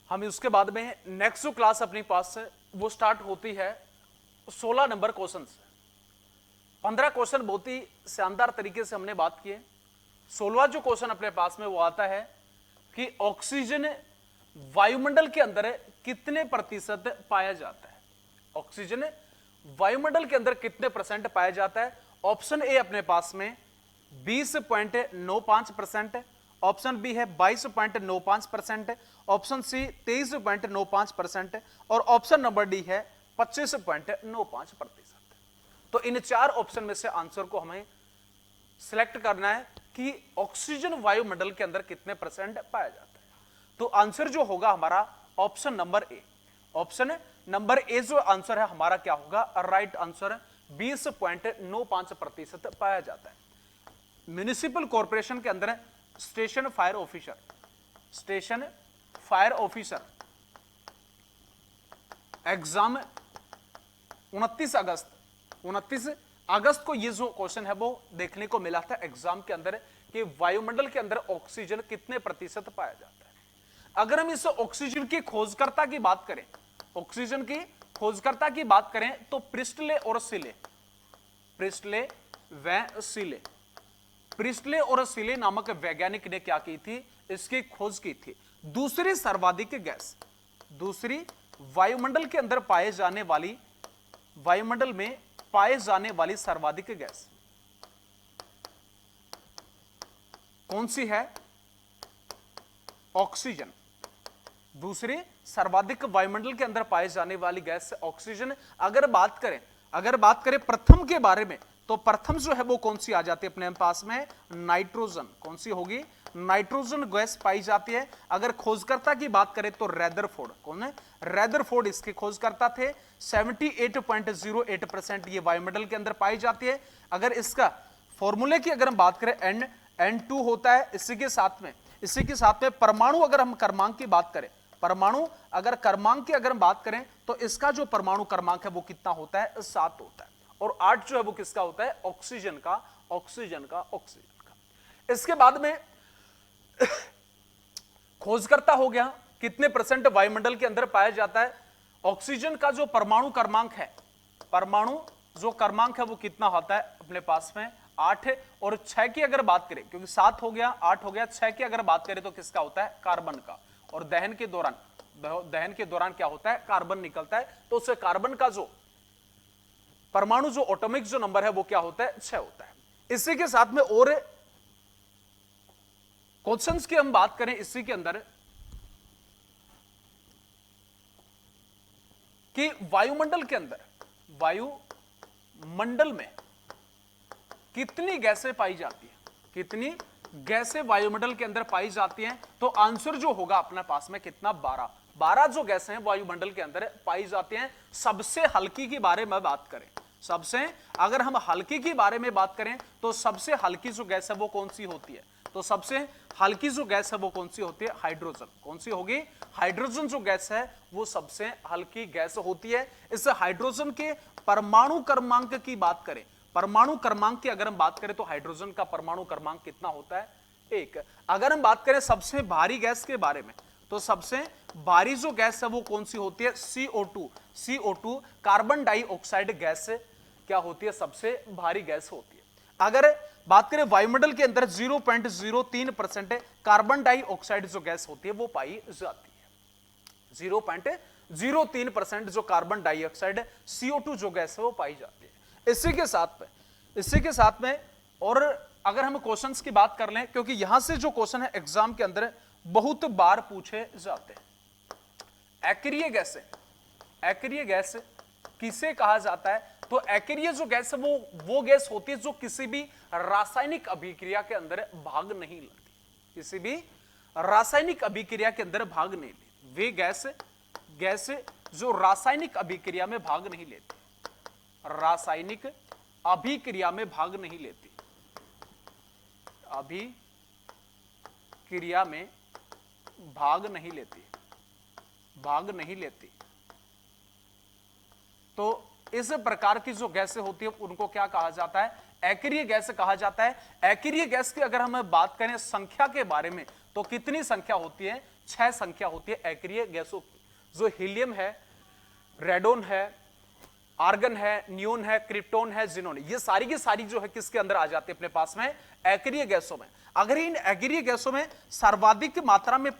हम उसके बाद में नेक्स्ट जो क्लास अपनी पास है वो स्टार्ट होती है 16 नंबर क्वेश्चन से। 15 क्वेश्चन बहुत ही शानदार तरीके से हमने बात किए। 16वां जो क्वेश्चन अपने पास में वो आता है कि ऑक्सीजन वायुमंडल के अंदर कितने प्रतिशत पाया जाता है। ऑक्सीजन वायुमंडल के अंदर कितने परसेंट पाया जाता है। ऑप्शन ए अपने पास में 20.95%, ऑप्शन बी है 22.95%, ऑप्शन सी 23.95% और ऑप्शन नंबर डी है 25.95%। तो इन चार ऑप्शन में से आंसर को हमें सिलेक्ट करना है कि ऑक्सीजन वायुमंडल के अंदर कितने परसेंट पाया जाता है। तो आंसर जो होगा हमारा option number A. Option number A जो आंसर है हमारा क्या होगा, राइट आंसर 20.95% पाया जाता है। म्युनिसिपल कॉर्पोरेशन के अंदर station fire officer, station fire officer exam 29 अगस्त को ये जो क्वेश्चन है वो देखने को मिला था एग्जाम के अंदर कि वायुमंडल के अंदर ऑक्सीजन कितने प्रतिशत पाया जाता है। अगर हम इस ऑक्सीजन की खोजकर्ता की बात करें, ऑक्सीजन की खोजकर्ता की बात करें तो प्रिस्टले और सिले, प्रिस्टले व सिले, प्रिस्टले और सिले नामक वैज्ञानिक ने क्या की थी, इसकी खोज की थी। दूसरी सर्वाधिक गैस, दूसरी वायुमंडल के अंदर पाए जाने वाली, वायुमंडल में पाए जाने वाली सर्वाधिक गैस कौन सी है, ऑक्सीजन। दूसरी सर्वाधिक वायुमंडल के अंदर पाए जाने वाली गैस ऑक्सीजन। अगर बात करें प्रथम के बारे में तो प्रथम जो है वो कौन सी आ जाती है अपने पास में, नाइट्रोजन। कौन सी होगी, नाइट्रोजन गैस पाई जाती है। अगर खोजकर्ता की बात करें तो रैदरफोर्ड, कौन है, रैदरफोर्ड इसके खोजकर्ता थे। 78.08% ये वायुमंडल के अंदर पाई जाती है। अगर इसका फॉर्मूले की अगर हम बात करें N2 होता है। इसी के साथ में परमाणु, अगर हम क्रमांक की बात करें, परमाणु अगर क्रमांक की अगर हम बात करें तो इसका जो परमाणु क्रमांक है वो कितना होता है, 7 होता है। और 8 जो है वो किसका होता है, ऑक्सीजन का। इसके बाद में खोजकर्ता हो गया, कितने परसेंट वायुमंडल के अंदर पाया जाता है। ऑक्सीजन का जो परमाणु क्रमांक है, परमाणु जो क्रमांक है वो कितना होता है अपने पास में, 8 है। और 6 की अगर बात करें, क्योंकि 7 हो गया 8 हो गया, 6 की अगर बात करें तो किसका होता है, कार्बन का। और दहन के दौरान क्या होता है, कार्बन निकलता है। तो उस कार्बन का जो परमाणु जो एटॉमिक जो नंबर है वो क्या होता है, 6 होता है। इसी के साथ में और क्वेश्चंस की हम बात करें इसी के अंदर कि वायुमंडल के अंदर, वायुमंडल में कितनी गैसें पाई जाती हैं, कितनी गैसें वायुमंडल के अंदर पाई जाती हैं। तो आंसर जो होगा अपने पास में कितना, 12 जो गैसें हैं वायुमंडल के अंदर पाई जाती हैं। सबसे हल्की की बारे में बात करें, अगर हम हल्की की बारे में बात करें तो सबसे हल्की जो गैस है वो कौन सी होती है, तो सबसे हल्की जो गैस है वो कौन सी होती है, हाइड्रोजन। कौन सी होगी, हाइड्रोजन जो गैस है वो सबसे हल्की गैस होती है। इस हाइड्रोजन के परमाणु क्रमांक की बात करें, परमाणु क्रमांक की अगर हम बात करें तो हाइड्रोजन का परमाणु क्रमांक कितना होता है, 1। अगर हम बात करें सबसे भारी गैस के बारे में तो सबसे भारी जो गैस है वो कौन सी होती है, CO2 कार्बन डाइऑक्साइड गैस क्या होती है, सबसे भारी गैस होती है। अगर बात करें वायुमंडल के अंदर 0.03% कार्बन डाइऑक्साइड जो गैस होती है वो पाई जाती है। 0.03% जो कार्बन डाइऑक्साइड CO2 जो गैस है वो पाई जाती है। इसी के साथ में और अगर हम क्वेश्चंस की बात कर लें, क्योंकि यहां से जो क्वेश्चन है एग्जाम के अंदर बहुत बार पूछे जाते हैं। एक्रिय गैस किसे कहा जाता है, तो एक्रिय जो गैस है वो गैस होती है जो किसी भी रासायनिक अभिक्रिया के अंदर भाग नहीं लेती, किसी भी रासायनिक अभिक्रिया के अंदर भाग नहीं लेती। वे गैस जो रासायनिक अभिक्रिया में भाग नहीं लेती, रासायनिक अभिक्रिया में भाग नहीं लेती, अभिक्रिया में भाग नहीं लेती। तो इस प्रकार की जो गैसें होती है उनको क्या कहा जाता है, एक्रिय गैस कहा जाता है। एक्रिय गैस की अगर हम बात करें संख्या के बारे में तो कितनी संख्या होती है, 6 संख्या होती है अक्रिय गैसों की, जो हीलियम है, रेडोन है, आर्गन है, नियोन है, क्रिप्टोन है, जिनोन, ये सारी की सारी जो है किसके अंदर आ जाती है अपने पास में, अक्रिय गैसों में। अगर इन अक्रिय गैसों में सर्वाधिक मात्रा में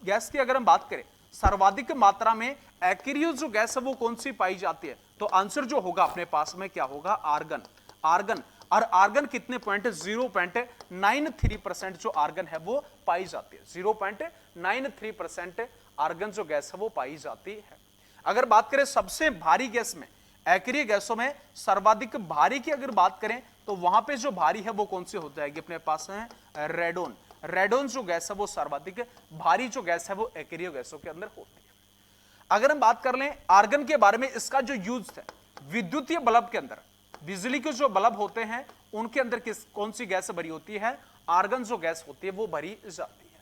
गैस की अगर हम बात करें, सर्वाधिक मात्रा में अक्रिय जो गैस है वो कौन सी पाई जाती है, तो आंसर जो होगा अपने पास में क्या होगा, आर्गन। आर्गन, और आर्गन कितने पॉइंट, 0.93% जो आर्गन है वो पाई जाती है, 0.93% आर्गन जो गैस है वो पाई जाती है। अगर बात करें सबसे भारी गैस में, अक्रिय गैसों में सर्वाधिक भारी की अगर बात करें तो वहां पे जो भारी है वो कौन सी हो जाएगी अपने पास है, रेडोन। रेडोन जो गैस है वो सर्वाधिक भारी जो गैस है वो अक्रिय गैसों के अंदर होती है। अगर हम बात कर लें आर्गन के बारे में, इसका जो यूज है विद्युतीय बल्ब के अंदर, बिजली के जो बल्ब होते हैं उनके अंदर कौन सी गैस भरी होती है, आर्गन जो गैस होती है वो भरी जाती है।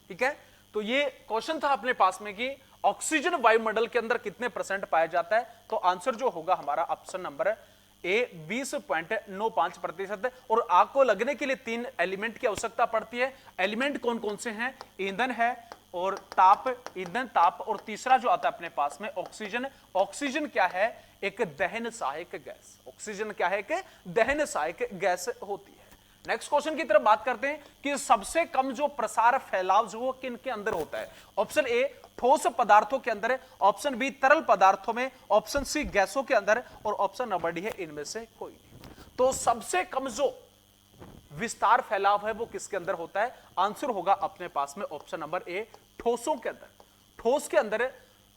ठीक है, तो ये क्वेश्चन था अपने पास में कि ऑक्सीजन वायुमंडल के अंदर कितने परसेंट पाया जाता है, तो आंसर जो होगा हमारा ऑप्शन नंबर ए 20.95%। और आग को लगने के लिए 3 एलिमेंट की आवश्यकता पड़ती है। एलिमेंट कौन कौन से हैं, ईंधन है और ताप, ईंधन ताप, और तीसरा जो आता है अपने पास में ऑक्सीजन। ऑक्सीजन क्या है, एक दहन सहायक गैस। ऑक्सीजन क्या है, एक दहन सहायक गैस होती है। नेक्स्ट क्वेश्चन की तरफ बात करते हैं कि सबसे कम जो प्रसार फैलाव जो किन के अंदर होता है। ऑप्शन ए ठोस पदार्थों के अंदर, ऑप्शन बी तरल पदार्थों में, ऑप्शन सी गैसों के अंदर, और ऑप्शन नंबर डी है इनमें से कोई नहीं। तो सबसे कम जो विस्तार फैलाव है वो किसके अंदर होता है, आंसर होगा अपने पास में ऑप्शन नंबर ए ठोसों के अंदर। ठोस के अंदर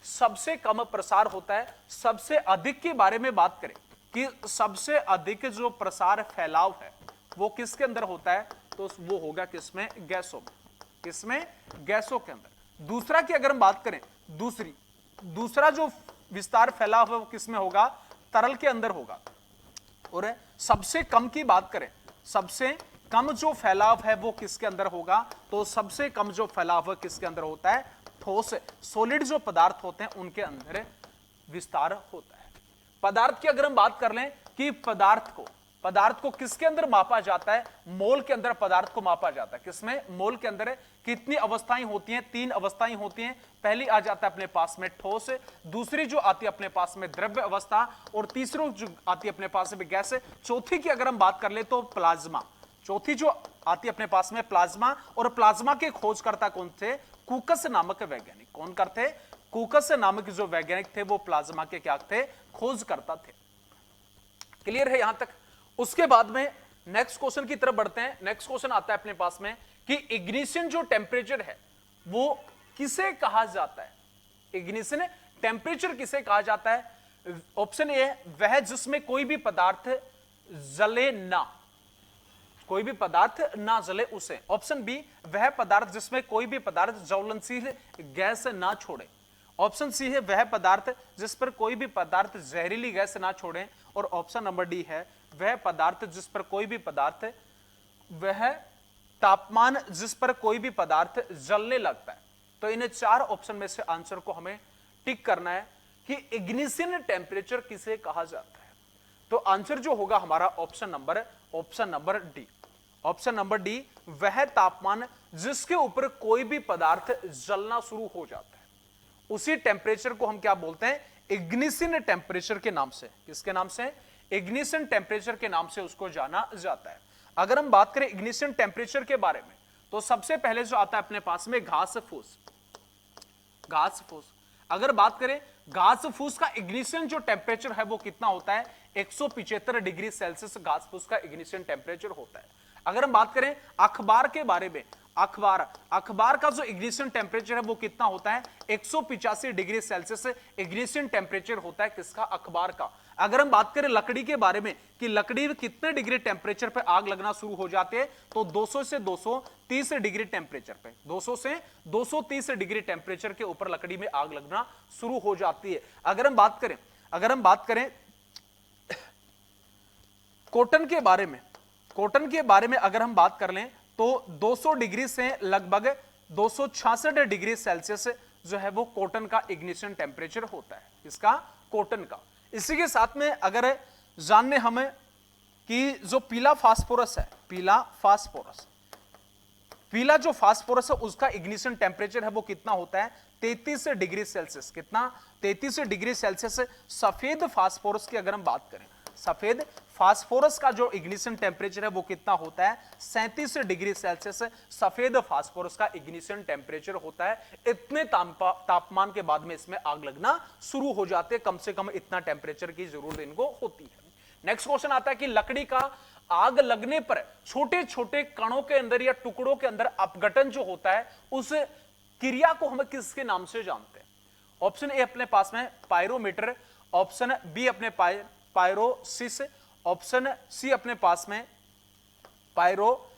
सबसे कम प्रसार होता है। सबसे अधिक के बारे में बात करें कि सबसे अधिक जो प्रसार फैलाव है वो किसके अंदर होता है, तो वो होगा किसमें, गैसों में। किसमें, गैसों के अंदर। दूसरा की अगर हम बात करें, दूसरा जो विस्तार फैलाव है वो किसमें होगा, तरल के अंदर होगा। और सबसे कम की बात करें, सबसे कम जो फैलाव है वो किसके अंदर होगा, तो सबसे कम जो फैलाव है किसके अंदर होता है, ठोस सॉलिड जो पदार्थ होते हैं उनके अंदर विस्तार होता है। पदार्थ की अगर हम बात कर लें कि पदार्थ को किसके अंदर मापा जाता है, मोल के अंदर पदार्थ को मापा जाता है। किसमें, मोल के अंदर। कितनी अवस्थाएं होती हैं, 3 अवस्थाएं होती हैं। पहली आ जाता है अपने पास में ठोस, दूसरी जो आती है अपने पास में द्रव्य अवस्था, और तीसरी जो आती है अपने पास में गैस। चौथी की अगर हम बात कर ले तो प्लाज्मा। चौथी जो आती है अपने पास में प्लाज्मा। और प्लाज्मा के खोजकर्ता कौन थे, कुकस नामक वैज्ञानिक। कौन करते, कुकस नामक जो वैज्ञानिक थे वो प्लाज्मा के क्या थे, खोजकर्ता थे। क्लियर है यहां तक। उसके बाद में नेक्स्ट क्वेश्चन की तरफ बढ़ते हैं। नेक्स्ट क्वेश्चन आता है अपने पास में कि इग्निशन जो टेम्परेचर है वो किसे कहा जाता है। इग्निशन टेम्परेचर किसे कहा जाता है। ऑप्शन ए वह जिसमें कोई भी पदार्थ जले ना, कोई भी पदार्थ ना जले उसे। ऑप्शन बी वह पदार्थ जिसमें कोई भी पदार्थ ज्वलनशील गैस ना छोड़े। ऑप्शन सी है वह पदार्थ जिस पर कोई भी पदार्थ जहरीली गैस ना छोड़े। और ऑप्शन नंबर डी है वह पदार्थ जिस पर कोई भी पदार्थ, वह तापमान जिस पर कोई भी पदार्थ जलने लगता है। तो इन 4 ऑप्शन में से आंसर को हमें टिक करना है कि इग्निशन टेम्परेचर किसे कहा जाता है। तो आंसर जो होगा हमारा option number D. Option number D, वह तापमान जिसके ऊपर कोई भी पदार्थ जलना शुरू हो जाता है, उसी टेम्परेचर को हम क्या बोलते हैं, इग्निशन टेम्परेचर के नाम से। किसके नाम से, इग्निशन टेम्परेचर के नाम से उसको जाना जाता है। अगर हम बात करें इग्निशन टेम्परेचर के बारे में तो सबसे पहले जो आता है अपने पास में घास फूस। अगर बात करें घास फूस का इग्निशन जो टेम्परेचर है वो कितना होता है, 175 डिग्री सेल्सियस घास फूस का इग्निशन टेम्परेचर होता है। अगर हम बात करें अखबार के बारे में, अखबार का जो इग्निशन टेम्परेचर है वो कितना होता है, 185 डिग्री सेल्सियस इग्निशन टेम्परेचर होता है किसका, अखबार का। अगर हम बात करें लकड़ी के बारे में कि लकड़ी में कितने डिग्री टेम्परेचर पे आग लगना शुरू हो जाती है, तो 200 से 230 डिग्री टेम्परेचर पे, 200 से 230 डिग्री टेम्परेचर के ऊपर लकड़ी में आग लगना शुरू हो जाती है। अगर हम बात करें कॉटन के बारे में अगर हम बात कर लें तो 200 डिग्री से लगभग 266 डिग्री सेल्सियस जो है वो कॉटन का इग्निशन टेम्परेचर होता है, इसका कॉटन का। इसी के साथ में अगर जानने हमें कि जो पीला फास्फोरस है, पीला जो फास्फोरस है उसका इग्निशन टेम्परेचर है वो कितना होता है 33 डिग्री सेल्सियस। कितना? 33 डिग्री सेल्सियस। सफेद फास्फोरस की अगर हम बात करें, सफेद फास्फोरस का जो इग्निशन टेम्परेचर है वो कितना होता है 37 डिग्री सेल्सियस। सफेद फास्फोरस का इग्निशन टेम्परेचर होता है। इतने तापमान के बाद में इसमें आग लगना शुरू हो जाते हैं, कम से कम इतना टेम्परेचर की जरूरत इनको होती है। नेक्स्ट क्वेश्चन आता है कि लकड़ी का आग लगने पर छोटे छोटे कणों के अंदर या टुकड़ों के अंदर अपघटन जो होता है उस क्रिया को हम किसके नाम से जानते हैं? ऑप्शन ए अपने पास में पायरोमीटर, ऑप्शन बी अपने पायरोसिस, ऑप्शन सी अपने पास में पायरो,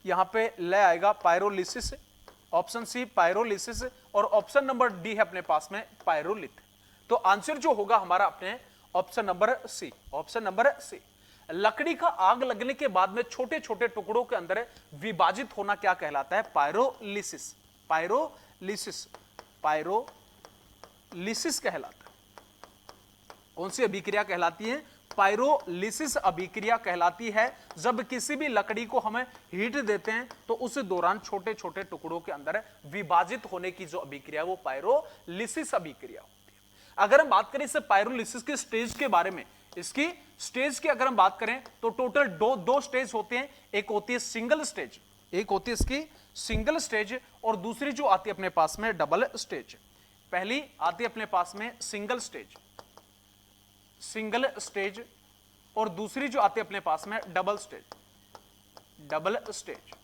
यहां पे ले आएगा पायरोलिसिस, ऑप्शन सी पायरोलिसिस, और ऑप्शन नंबर डी है अपने पास में पायरोलिथ। तो आंसर जो होगा हमारा अपने option number C, option number C. लकड़ी का आग लगने के बाद में छोटे छोटे टुकड़ों के अंदर विभाजित होना क्या कहलाता है? पायरोलिसिस, पायरोलिसिस, पायरोलिसिस कहलाता है। कौन सी अभिक्रिया कहलाती है? पायरोलिसिस अभिक्रिया कहलाती है। जब किसी भी लकड़ी को हमें हीट देते हैं तो उस दौरान छोटे छोटे टुकड़ों के अंदर विभाजित होने की जो अभिक्रिया वो पायरोलिसिस अभिक्रिया होती है। अगर हम बात करें इस पायरोलिसिस के स्टेज के बारे में, इसकी स्टेज की अगर हम बात करें तो टोटल दो स्टेज होते हैं। एक होती है सिंगल स्टेज, एक होती है इसकी सिंगल स्टेज, और दूसरी जो आती है अपने पास में डबल स्टेज। पहली आती है अपने पास में सिंगल स्टेज, सिंगल स्टेज, और दूसरी जो आती है अपने पास में डबल स्टेज, डबल स्टेज।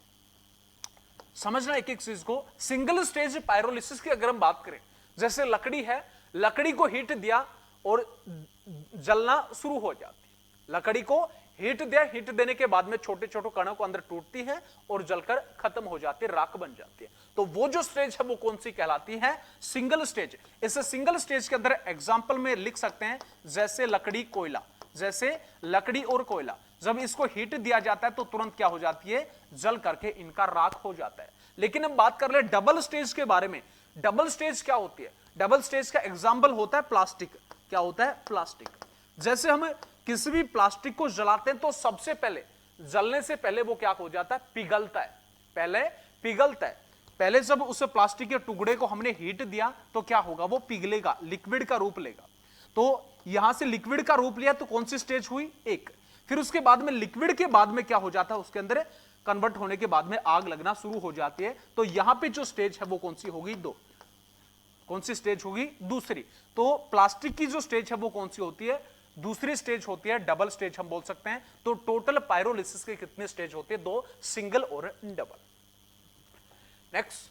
समझना एक एक चीज को। सिंगल स्टेज पायरोलिसिस की अगर हम बात करें, जैसे लकड़ी है, लकड़ी को हीट दिया और जलना शुरू हो जाती है। लकड़ी को हीट दिया, हीट देने के बाद में छोटे छोटे कणों को अंदर टूटती है और जलकर खत्म हो जाती है, राख बन जाती है। तो वो जो स्टेज है वो कौन सी कहलाती है? Single stage. इस सिंगल स्टेज के अंदर एग्जांपल में लिख सकते हैं जैसे लकड़ी, कोयला, जैसे लकड़ी और कोयला, जब इसको हीट दिया जाता है तो तुरंत क्या हो जाती है? जल करके इनका राख हो जाता है। लेकिन हम बात कर ले डबल स्टेज के बारे में। डबल स्टेज क्या होती है? डबल स्टेज का एग्जाम्पल होता है प्लास्टिक। क्या होता है? प्लास्टिक। जैसे हम किसी भी प्लास्टिक को जलाते हैं तो सबसे पहले, जलने से पहले वो क्या हो जाता है? पिघलता है। पहले पिघलता है। पहले जब उस प्लास्टिक के टुकड़े को हमने हीट दिया तो क्या होगा? वो पिघलेगा, लिक्विड का रूप लेगा। तो यहां से लिक्विड का रूप लिया तो कौन सी स्टेज हुई? एक। फिर उसके बाद में लिक्विड के बाद में क्या हो जाता है? उसके अंदर कन्वर्ट होने के बाद में आग लगना शुरू हो जाती है। तो यहां पे जो स्टेज है वो कौन सी होगी? दो। कौन सी स्टेज होगी? दूसरी। तो प्लास्टिक की जो स्टेज है वो कौन सी होती है? दूसरी स्टेज होती है, डबल स्टेज हम बोल सकते हैं। तो टोटल पायरोलिसिस के कितने स्टेज होते हैं? दो, सिंगल और डबल। नेक्स्ट,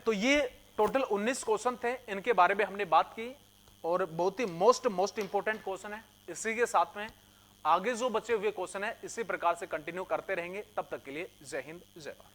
तो ये टोटल 19 क्वेश्चन थे, इनके बारे में हमने बात की और बहुत ही मोस्ट इंपॉर्टेंट क्वेश्चन है। इसी के साथ में आगे जो बचे हुए क्वेश्चन है इसी प्रकार से कंटिन्यू करते रहेंगे। तब तक के लिए जय हिंद, जय भारत।